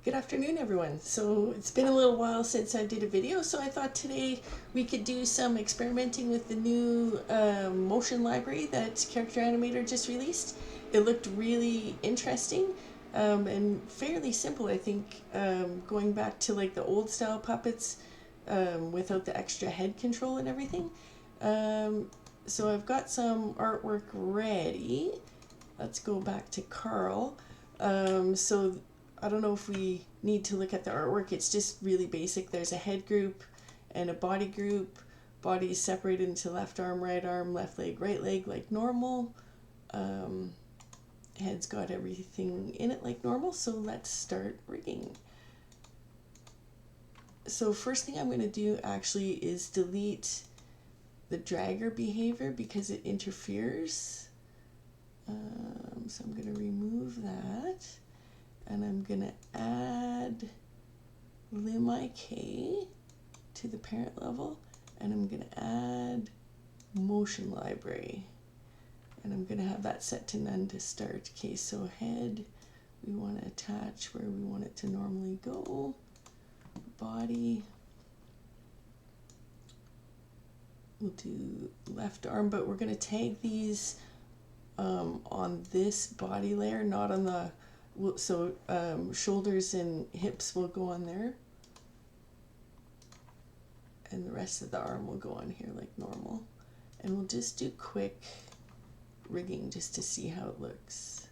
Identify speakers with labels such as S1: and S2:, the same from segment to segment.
S1: Good afternoon, everyone. So it's been a little while since I did a video, so I thought today we could do some experimenting with the new motion library that Character Animator just released. It looked really interesting and fairly simple, I think, going back to like the old style puppets without the extra head control and everything. So I've got some artwork ready. Let's go back to Carl. So I don't know if we need to look at the artwork. It's just really basic. There's a head group and a body group. Body is separated into left arm, left leg, right leg like normal. Head's got everything in it like normal. So let's start rigging. So first thing I'm going to do actually is delete the dragger behavior because it interferes. So I'm going to remove that. And I'm going to add lim.ik to the parent level. And I'm going to add motion library. And I'm going to have that set to none to start. Okay, so head, we want to attach where we want it to normally go. Body, we'll do left arm, but we're going to tag these on this body layer, not on the, so shoulders and hips will go on there. And the rest of the arm will go on here like normal. And we'll just do quick rigging just to see how it looks.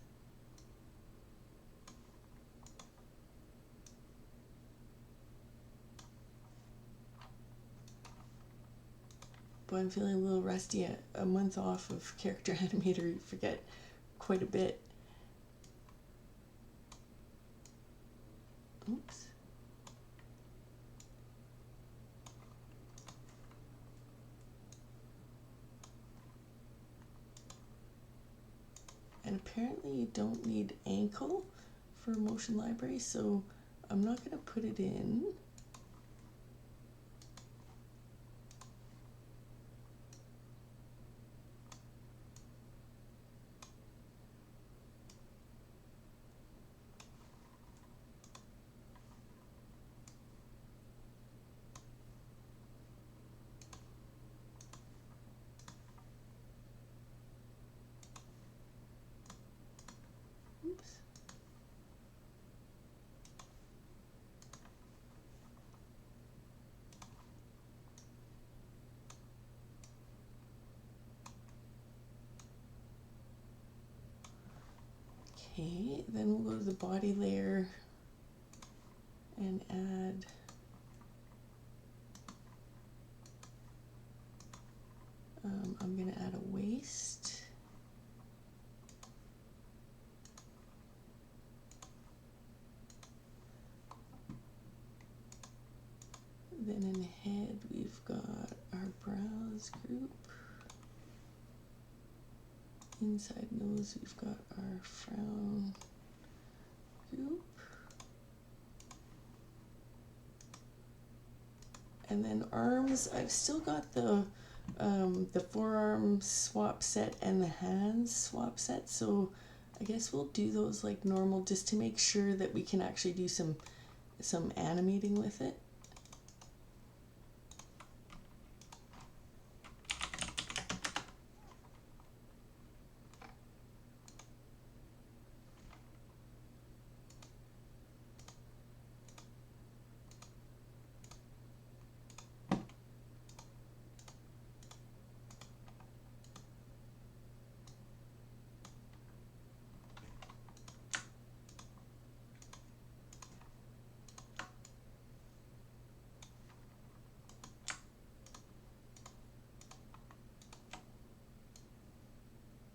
S1: But I'm feeling a little rusty. A month off of Character Animator, you forget quite a bit. Oops. And apparently you don't need ankle for motion library, so I'm not going to put it in. Okay, then we'll go to the body layer and add I'm going to add a waist. Then in the head we've got our brows group. Inside nose we've got our frown group. And then arms, I've still got the forearm swap set and the hands swap set, so I guess we'll do those like normal just to make sure that we can actually do some animating with it.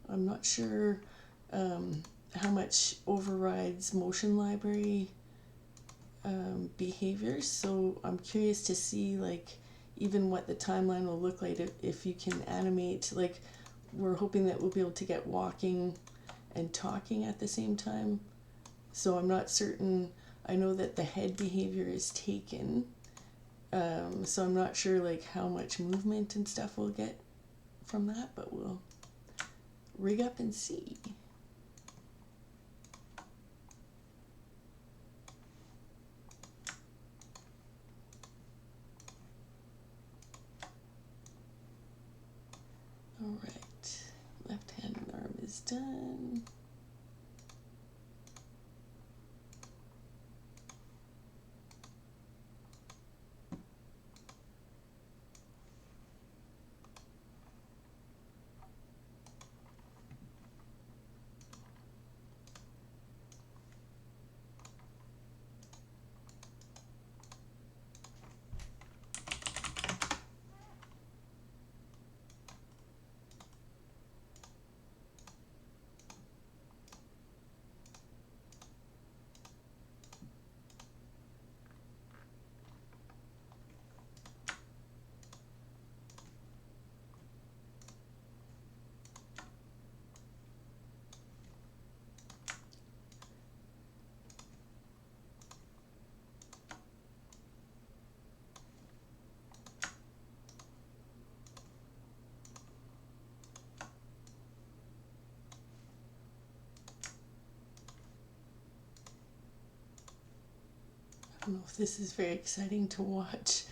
S1: I'm not sure how much overrides motion library behaviors, so I'm curious to see like even what the timeline will look like if you can animate. Like we're hoping that we'll be able to get walking and talking at the same time, so I'm not certain. I know that the head behavior is taken, so I'm not sure like how much movement and stuff we'll get from that, but we'll rig up and see. done. I don't know if this is very exciting to watch.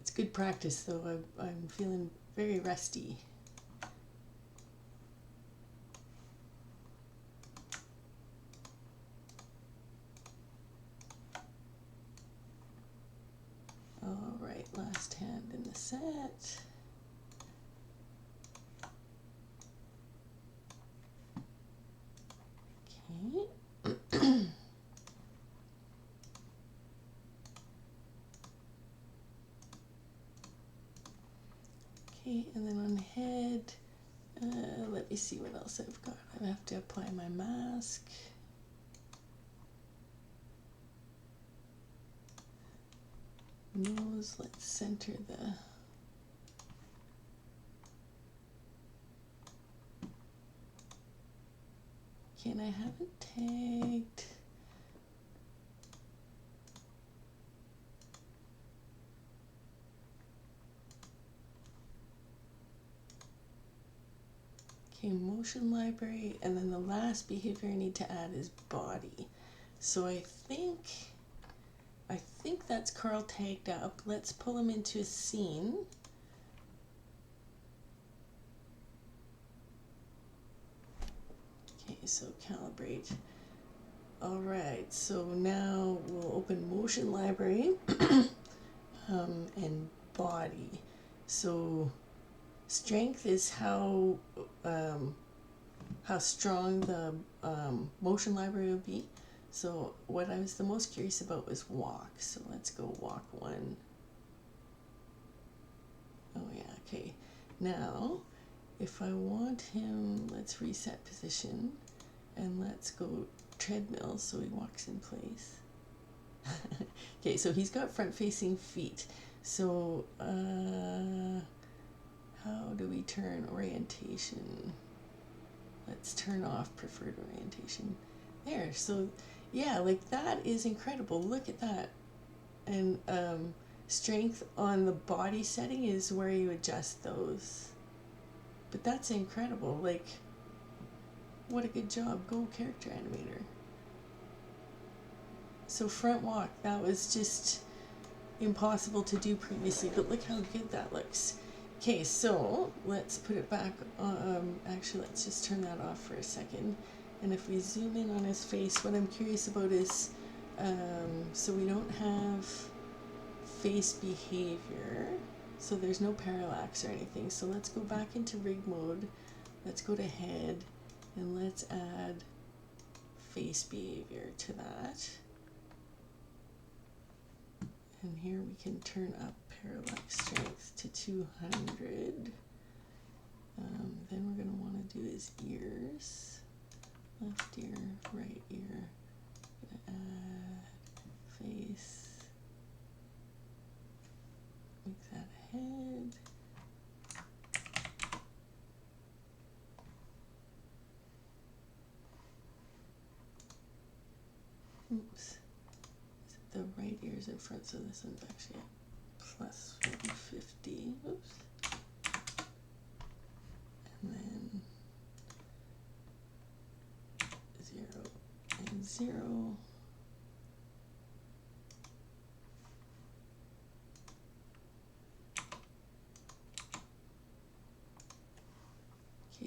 S1: It's good practice, though. I'm feeling very rusty. All right, last hand in the set. Okay. Okay, and then on head, let me see what else I've got. I have to apply my mask. Nose, let's center the... Okay, and I haven't tagged... Okay, motion library, and then the last behavior I need to add is body. So I think that's Carl tagged up. Let's pull him into a scene. Okay, so calibrate. All right, so now we'll open motion library and body. So strength is how strong the motion library would be. So what I was the most curious about was walk. So let's go walk 1. Oh yeah, okay. Now, if I want him, let's reset position and let's go treadmill so he walks in place. Okay, so he's got front facing feet. So how do we turn orientation? Let's turn off preferred orientation. There, so yeah, like that is incredible. Look at that. And strength on the body setting is where you adjust those. But that's incredible. Like, what a good job. Go character animator. So front walk, that was just impossible to do previously, but look how good that looks. Okay, so let's put it back. Actually, let's just turn that off for a second. And if we zoom in on his face, what I'm curious about is, so we don't have face behavior, so there's no parallax or anything. So let's go back into rig mode. Let's go to head, and let's add face behavior to that. And here we can turn up parallax strength to 200. Then we're going to want to do his ears. Left ear, right ear. Gonna add face. Make that a head. Oops. Is it the right ear's in front? So this one's actually at plus 150. Oops. And then 0 and 0.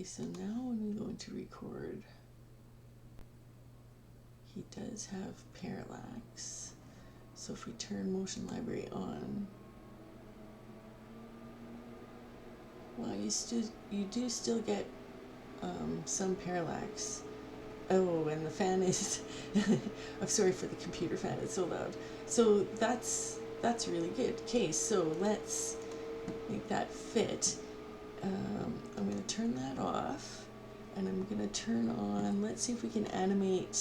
S1: so now when we go into record, he does have parallax. So if we turn motion library on, well, you do still get some parallax. Oh, and the fan is I'm sorry for the computer fan, it's so loud. So that's really good. Okay, so let's make that fit. I'm going to turn that off, and I'm going to turn on, let's see if we can animate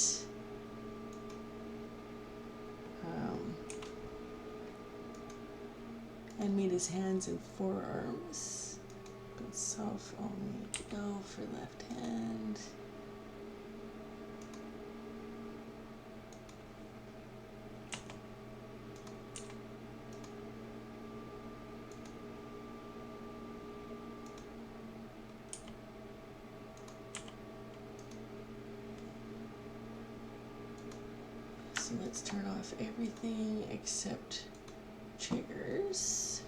S1: his hands and forearms. But soft only go for left hand. So let's turn off everything except triggers.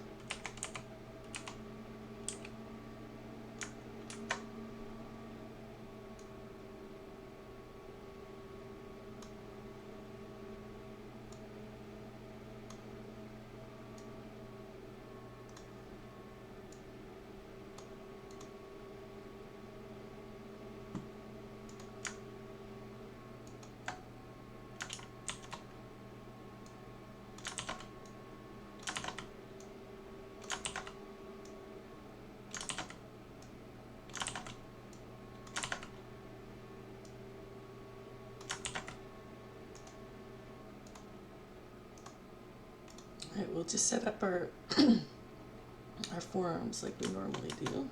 S1: Alright, we'll just set up our our forearms like we normally do.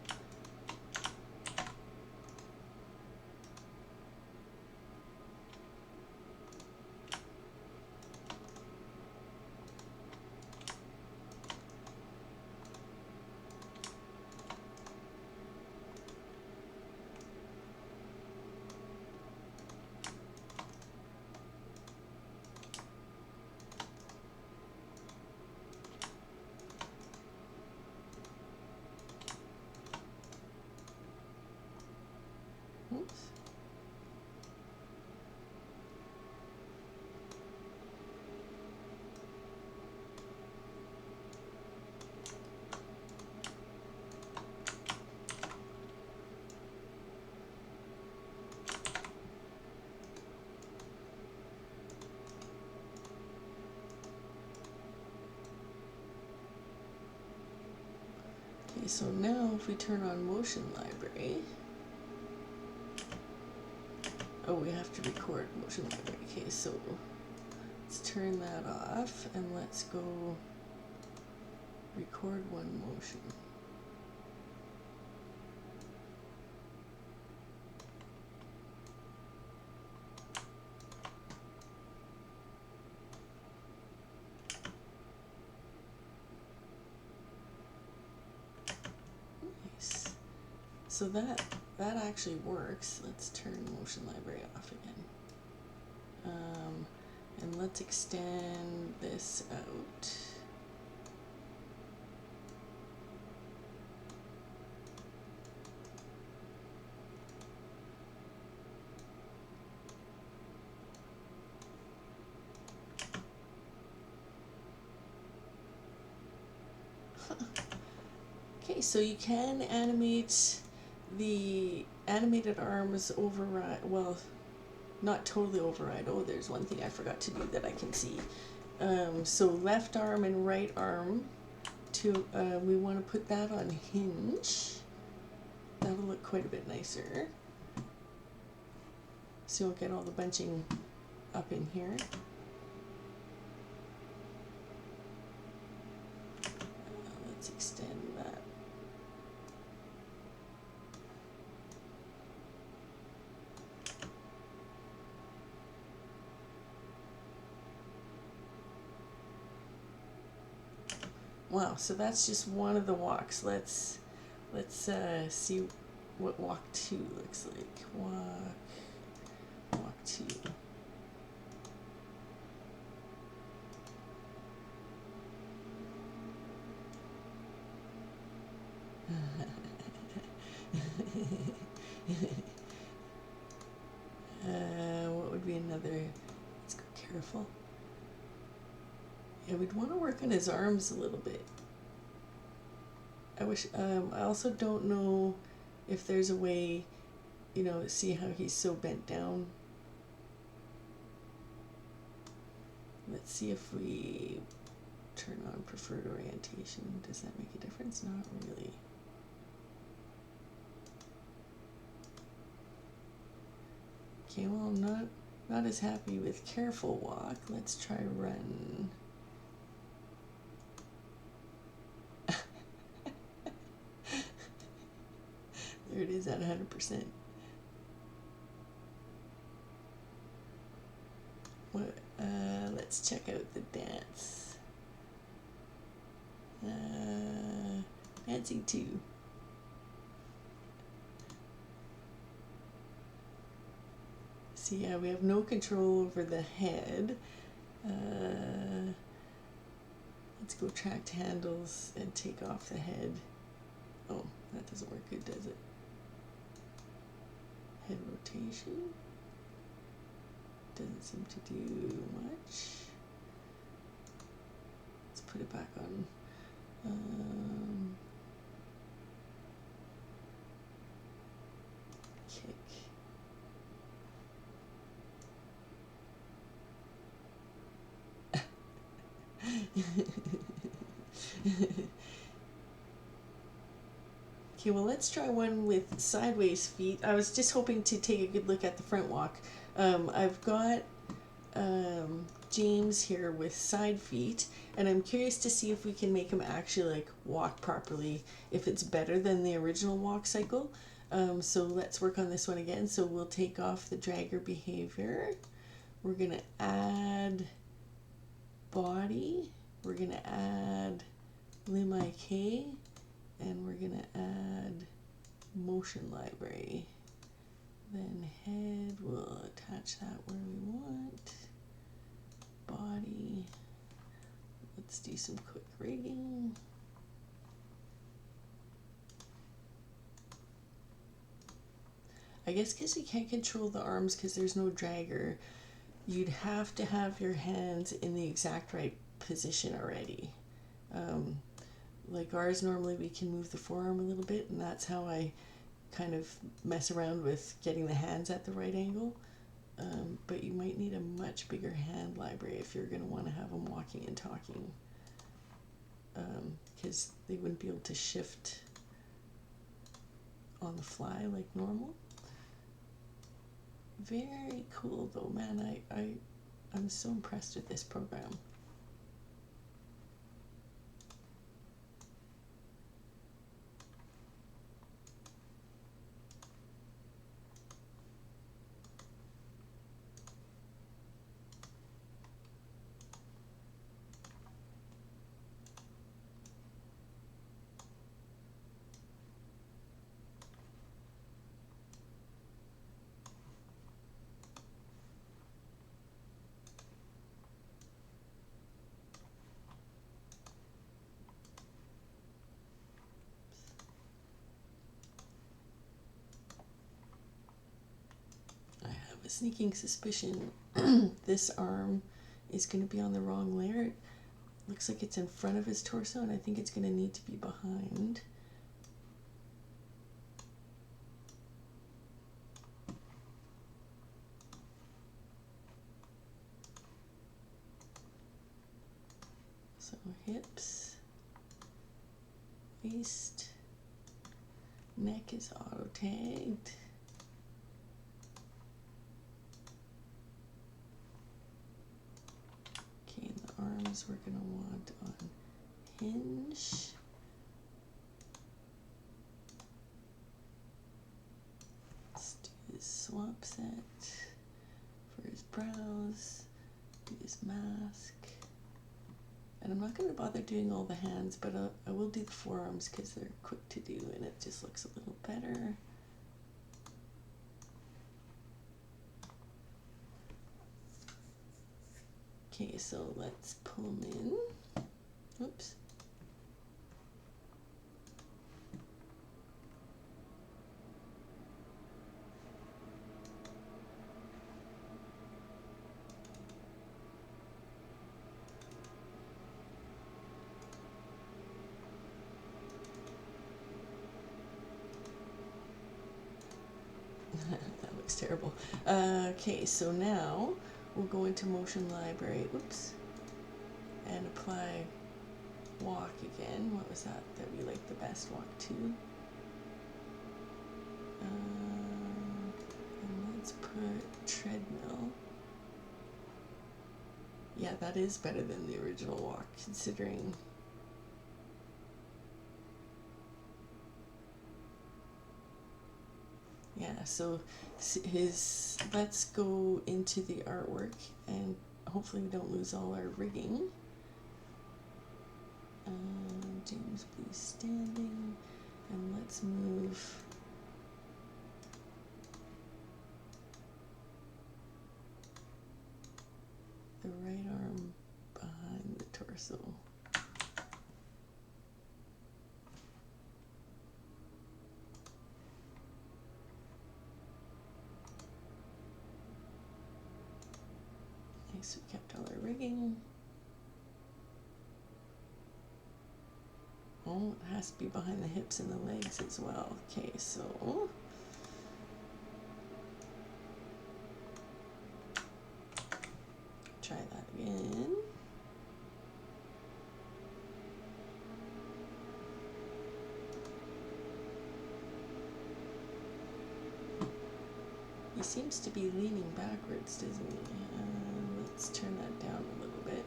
S1: Oops. Okay, so now if we turn on motion library, oh, we have to record motion library. Okay, so let's turn that off and let's go record one motion. Nice. So that actually works. Let's turn motion library off again. And let's extend this out. Okay, so you can animate the animated arms override, well, not totally override. Oh, there's one thing I forgot to do that I can see. So left arm and right arm, we want to put that on hinge. That'll look quite a bit nicer. So you'll get all the bunching up in here. Let's extend that. Wow, so that's just one of the walks. Let's see what walk 2 looks like. Walk 2. would be another. Let's go careful. Yeah, we'd want to work on his arms a little bit. I wish, I also don't know if there's a way, you know, see how he's so bent down. Let's see if we turn on preferred orientation. Does that make a difference? Not really. Okay, well, I'm not as happy with careful walk. Let's try run. There it is at 100%. What? Let's check out the dance. Dancing 2. See, yeah, we have no control over the head. Let's go tracked handles and take off the head. Oh, that doesn't work good, does it? Head rotation. Doesn't seem to do much. Let's put it back on. Kick. Okay, well, let's try one with sideways feet. I was just hoping to take a good look at the front walk. I've got James here with side feet, and I'm curious to see if we can make him actually like walk properly, if it's better than the original walk cycle. So let's work on this one again. So we'll take off the dragger behavior. We're gonna add body. We're gonna add limb IK, and we're gonna add motion library. Then head, we'll attach that where we want. Body, let's do some quick rigging. I guess because you can't control the arms because there's no dragger, you'd have to have your hands in the exact right position already. Like ours, normally we can move the forearm a little bit, and that's how I kind of mess around with getting the hands at the right angle. But you might need a much bigger hand library if you're going to want to have them walking and talking, because they wouldn't be able to shift on the fly like normal. Very cool though, man. I'm so impressed with this program. A sneaking suspicion this arm is going to be on the wrong layer. It looks like it's in front of his torso, and I think it's going to need to be behind. So hips, waist, neck is auto tagged. Arms we're going to want on hinge. Let's do his swap set for his brows, do his mask. And I'm not going to bother doing all the hands, but I will do the forearms because they're quick to do and it just looks a little better. Okay, so let's pull them in. Oops. terrible. Okay, so now we'll go into motion library, oops, and apply walk again. What was that we liked the best? Walk 2. And let's put treadmill. Yeah, that is better than the original walk, considering. Yeah, so let's go into the artwork, and hopefully we don't lose all our rigging. James Blue standing, and let's move the right arm behind the torso. Nice, we kept all our rigging. Oh, it has to be behind the hips and the legs as well. Okay, so try that again. He seems to be leaning backwards, doesn't he? Let's turn that down a little bit.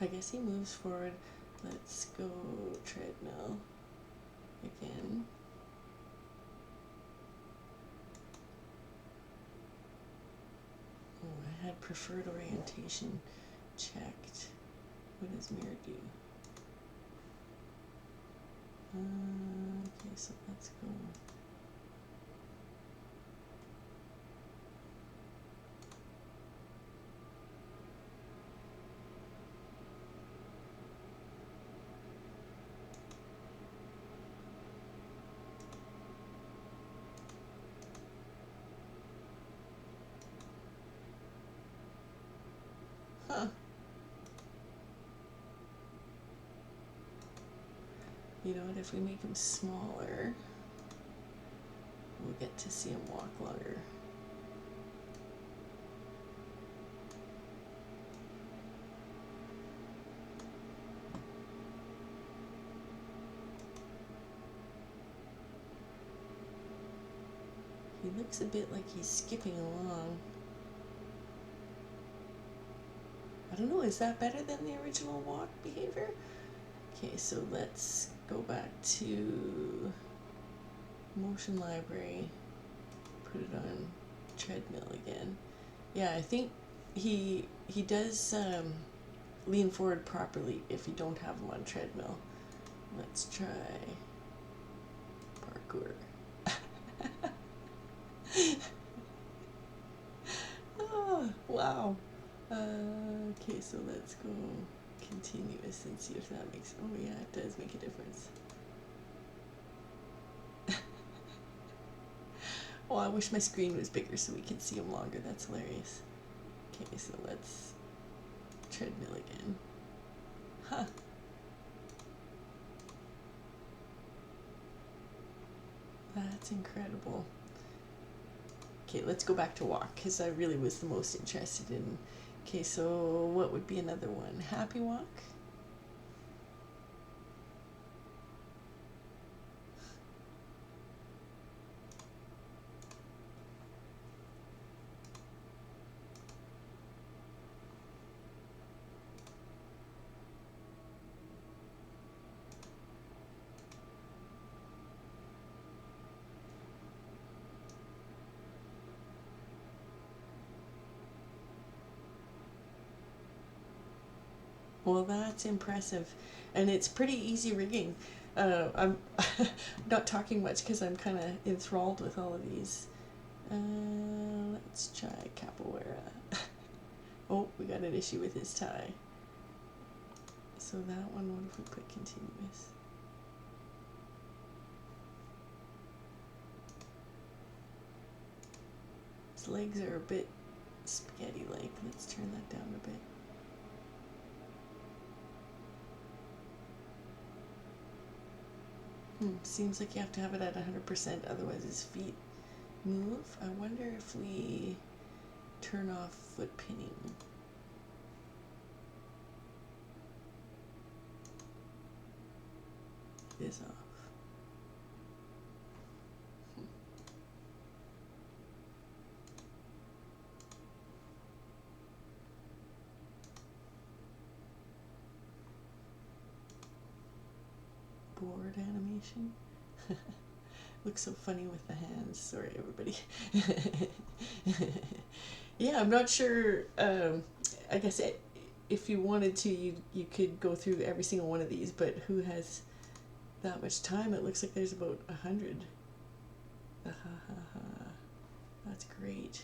S1: I guess he moves forward. Let's go treadmill again. Oh, I had preferred orientation checked. What does mirror do? Okay, so let's go. Huh. You know what, if we make him smaller, we'll get to see him walk longer. He looks a bit like he's skipping along. I don't know, is that better than the original walk behavior? Okay, so let's go back to motion library, put it on treadmill again. Yeah, I think he does lean forward properly if you don't have him on treadmill. Let's try parkour. Oh, wow. Okay, so let's go continuous and see if that makes, oh yeah, it does make a difference. Oh, I wish my screen was bigger so we could see them longer. That's hilarious. Okay, so let's treadmill again. Huh. That's incredible. Okay, let's go back to walk, because I really was the most interested in. Okay, so what would be another one? Happy walk? Well, that's impressive, and it's pretty easy rigging. I'm not talking much because I'm kind of enthralled with all of these. Let's try capoeira. Oh, we got an issue with his tie. So that one, what if we put continuous? Its legs are a bit spaghetti-like. Let's turn that down a bit. Seems like you have to have it at 100%, otherwise his feet move. I wonder if we turn off foot pinning. It is off. Board animation. Looks so funny with the hands. Sorry, everybody. Yeah, I'm not sure. I guess if you wanted to, you could go through every single one of these, but who has that much time? It looks like there's about 100. That's great.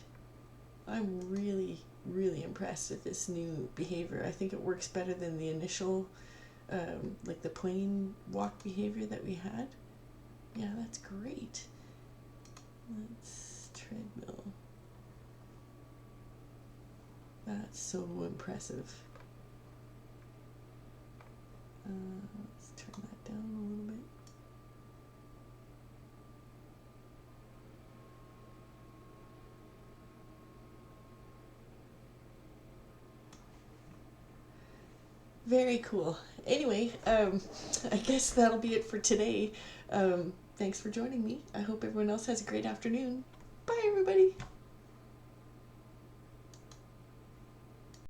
S1: I'm really, really impressed with this new behavior. I think it works better than the initial like the plain walk behavior that we had. Yeah, that's great. Let's treadmill. That's so impressive. Let's turn that down a little bit. Very cool. Anyway, I guess that'll be it for today. Thanks for joining me. I hope everyone else has a great afternoon. Bye, everybody.